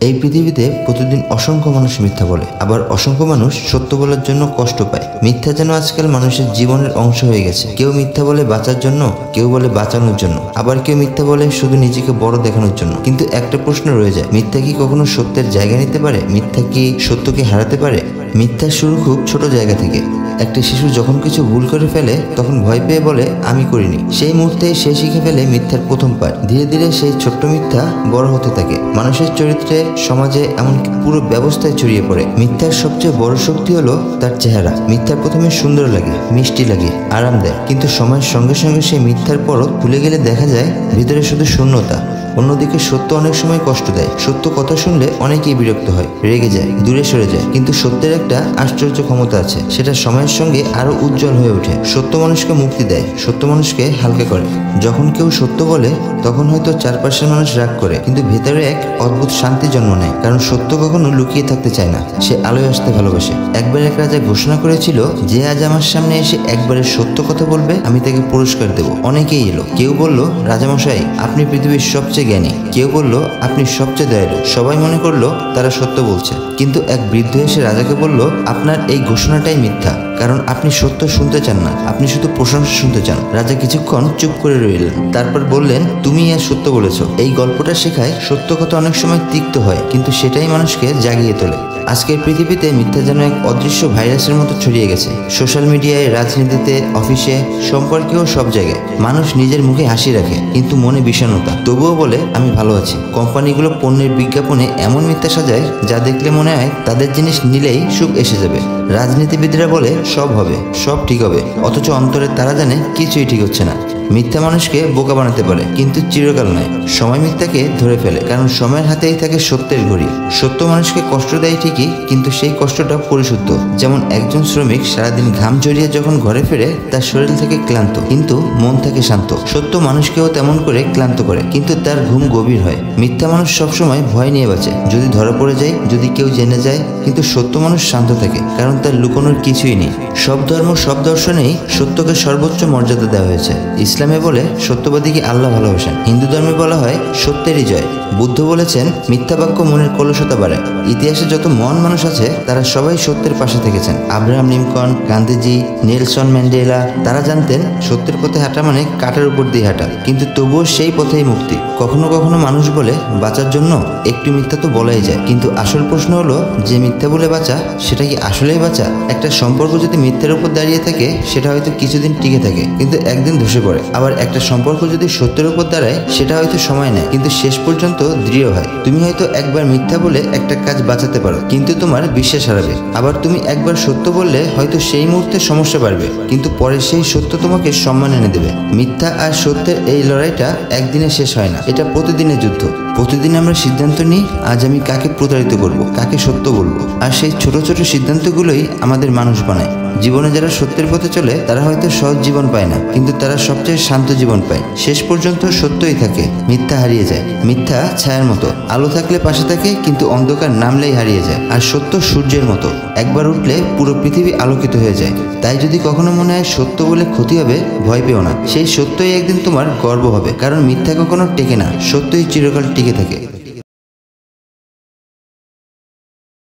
এই পৃথিবীতে প্রতিদিন অসংখ্য মানুষ মিথ্যা বলে, আবার অসংখ্য মানুষ সত্য বলার জন্য কষ্ট পায়। মিথ্যা যেন আজকাল মানুষের জীবনের অংশ হয়ে গেছে। কেউ মিথ্যা বলে বাঁচার জন্য, কেউ বলে বাঁচানোর জন্য, আবার কেউ মিথ্যা বলে শুধু নিজেকে বড় দেখানোর জন্য। কিন্তু একটা প্রশ্ন রয়ে যায়, মিথ্যা কি কখনো সত্যের জায়গা নিতে পারে? মিথ্যা কি সত্যকে হারাতে পারে? মিথ্যার শুরু খুব ছোট জায়গা থেকে। একটা শিশু যখন কিছু ভুল করে ফেলে তখন ভয় পেয়ে বলে আমি করিনি। সেই মুহূর্তে সে শিখে ফেলে মিথ্যার প্রথম পাঠ। ধীরে ধীরে সেই ছোট্ট মিথ্যা বড় হতে থাকে। মানুষের চরিত্রে, সমাজে, এমনকি পুরো ব্যবস্থায় ছড়িয়ে পড়ে। মিথ্যার সবচেয়ে বড় শক্তি হলো তার চেহারা। মিথ্যা প্রথমে সুন্দর লাগে, মিষ্টি লাগে, আরাম দেয়, কিন্তু সময়ের সঙ্গে সঙ্গে সেই মিথ্যার পরত খুলে গেলে দেখা যায় ভিতরে শুধু শূন্যতা। অন্যদিকে সত্য অনেক সময় কষ্ট দেয়। সত্য কথা শুনলে অনেকেই বিরক্ত হয়, রেগে যায়, দূরে সরে যায়, কিন্তু সত্যের একটা আশ্চর্য ক্ষমতা আছে, সেটা সময়ের সঙ্গে আরো উজ্জ্বল হয়ে ওঠে। সত্য মানুষকে মুক্তি দেয়, সত্য মানুষকে হালকা করে। যখন কেউ সত্য বলে তখন হয়তো চারপাশের মানুষ রাগ করে, কিন্তু ভেতরে এক অদ্ভুত শান্তি জন্ম নেয়, কারণ সত্য কখনো লুকিয়ে থাকতে চায় না, সে আলোয় আসতে ভালোবাসে। একবার এক রাজা ঘোষণা করেছিল, যে আজ আমার সামনে এসে একবারের সত্য কথা বলবে আমি তাকে পুরস্কার দেব। অনেকেই এলো। কেউ বলল, রাজামশাই আপনি পৃথিবীর সবচেয়ে জ্ঞানী। কেউ বলল, আপনি সবচেয়ে দয়ালু। সবাই মনে করলো তারা সত্য বলছে, কিন্তু এক বৃদ্ধ এসে রাজাকে বলল, আপনার এই ঘোষণাটাই মিথ্যা, কারণ আপনি সত্য শুনতে চান না, আপনি শুধু প্রশংসা শুনতে চান। রাজা কিছুক্ষণ চুপ করে রইলেন, তারপর বললেন, তুমি আর সত্য বলেছ। এই গল্পটা শেখায় সত্য কথা অনেক সময় তিক্ত হয়, কিন্তু সেটাই মানুষকে জাগিয়ে তোলে। আজকের পৃথিবীতে মিথ্যা যেন এক অদৃশ্য ভাইরাসের মতো ছড়িয়ে গেছে। সোশ্যাল মিডিয়ায়, রাজনীতিতে, অফিসে, সম্পর্কেও সব জায়গায়। মানুষ নিজের মুখে হাসি রাখে, কিন্তু মনে বিষণ্ণতা। তবুও বলে আমি ভালো আছি। কোম্পানিগুলো পণ্যের বিজ্ঞাপনে এমন মিথ্যা সাজায় যা দেখলে মনে হয় তাদের জিনিস নিলেই সুখ এসে যাবে। রাজনীতিবিদরা বলে সব হবে, সব ঠিক হবে, অথচ অন্তরে তারা জানে কিছুই ঠিক হচ্ছে না। মিথ্যা মানুষকে বোকা বানাতে পারে, কিন্তু চিরকাল নয়। সময় মিথ্যাকে ধরে ফেলে, কারণ সময়ের হাতেই থাকে সত্যের ঘড়ি। সত্য মানুষকে কষ্ট দেয় ঠিকই, কিন্তু সেই কষ্টটা পরিশুদ্ধ। যেমন একজন শ্রমিক সারাদিন ঘাম ঝরিয়ে যখন ঘরে ফেরে তার শরীর থেকে ক্লান্ত, কিন্তু মন থাকে শান্ত। সত্য মানুষকেও তেমন করে ক্লান্ত করে, কিন্তু তার ঘুম গভীর হয়। মিথ্যা মানুষ সবসময় ভয় নিয়ে বাঁচে, যদি ধরা পড়ে যায়, যদি কেউ জেনে যায়। কিন্তু সত্য মানুষ শান্ত থাকে, কারণ তার লুকোনোর কিছুই নেই। সব ধর্ম, সব দর্শনেই সত্যকে সর্বোচ্চ মর্যাদা দেওয়া হয়েছে। ইসলামে বলে সত্যবাদীকে আল্লাহ ভালোবাসেন। হিন্দু ধর্মে বলা হয় সত্যেরই জয়। বুদ্ধ বলেছেন মিথ্যা বাক্য মনের কলুষতা বাড়ায়। ইতিহাসে যত মহান মানুষ আছে তারা সবাই সত্যের পাশে থেকেছেন। Abraham Lincoln, Gandhiji, Nelson Mandela, তারা জানতেন সত্যের পথে হাঁটা মানে কাঁটার উপর দিয়ে হাঁটা, কিন্তু তবুও সেই পথেই মুক্তি। কখনো কখনো মানুষ বলে বাঁচার জন্য একটু মিথ্যা তো বলাই যায়, কিন্তু আসল প্রশ্ন হলো, যে মিথ্যা বলে বাঁচা সেটা কি আসলেই বাঁচা? একটা সম্পর্ক যদি মিথ্যার উপর দাঁড়িয়ে থাকে সেটা হয়তো কিছুদিন টিকে থাকে, কিন্তু একদিন ধসে পড়ে। আবার একটা সম্পর্ক যদি সত্যের উপর দাঁড়ায় সেটা হয়তো সময় নেয়, কিন্তু শেষ পর্যন্ত দৃঢ় হয়। তুমি হয়তো একবার মিথ্যা বলে একটা কাজ বাঁচাতে পারো, কিন্তু তোমার বিশ্বাস হারাবে। আবার তুমি একবার সত্য বললে হয়তো সেই মুহূর্তে সমস্যা বাড়বে, কিন্তু পরে সেই সত্য তোমাকে সম্মান এনে দেবে। মিথ্যা আর সত্যের এই লড়াইটা একদিনে শেষ হয় না, এটা প্রতিদিনের যুদ্ধ। প্রতিদিন আমরা সিদ্ধান্ত নিই, আজ আমি কাকে প্রতারিত করব, কাকে সত্য বলবো, আর সেই ছোট ছোট সিদ্ধান্তগুলোই আমাদের মানুষ বানায়। জীবনে যারা সত্যের পথে চলে তারা হয়তো সহজ জীবন পায় না, কিন্তু তারা সবচেয়ে শান্ত জীবন পায়। শেষ পর্যন্ত সত্যই থাকে, মিথ্যা হারিয়ে যায়। মিথ্যা ছায়ার মতো, আলো থাকলে পাশে থাকে, কিন্তু অন্ধকার নামলেই হারিয়ে যায়। আর সত্য সূর্যের মতো, একবার উঠলে পুরো পৃথিবী আলোকিত হয়ে যায়। তাই যদি কখনো মনে হয় সত্য বলে ক্ষতি হবে, ভয় পেও না। সেই সত্যই একদিন তোমার গর্ব হবে, কারণ মিথ্যা কখনো টেকে না, সত্যই চিরকাল টিকে থাকে।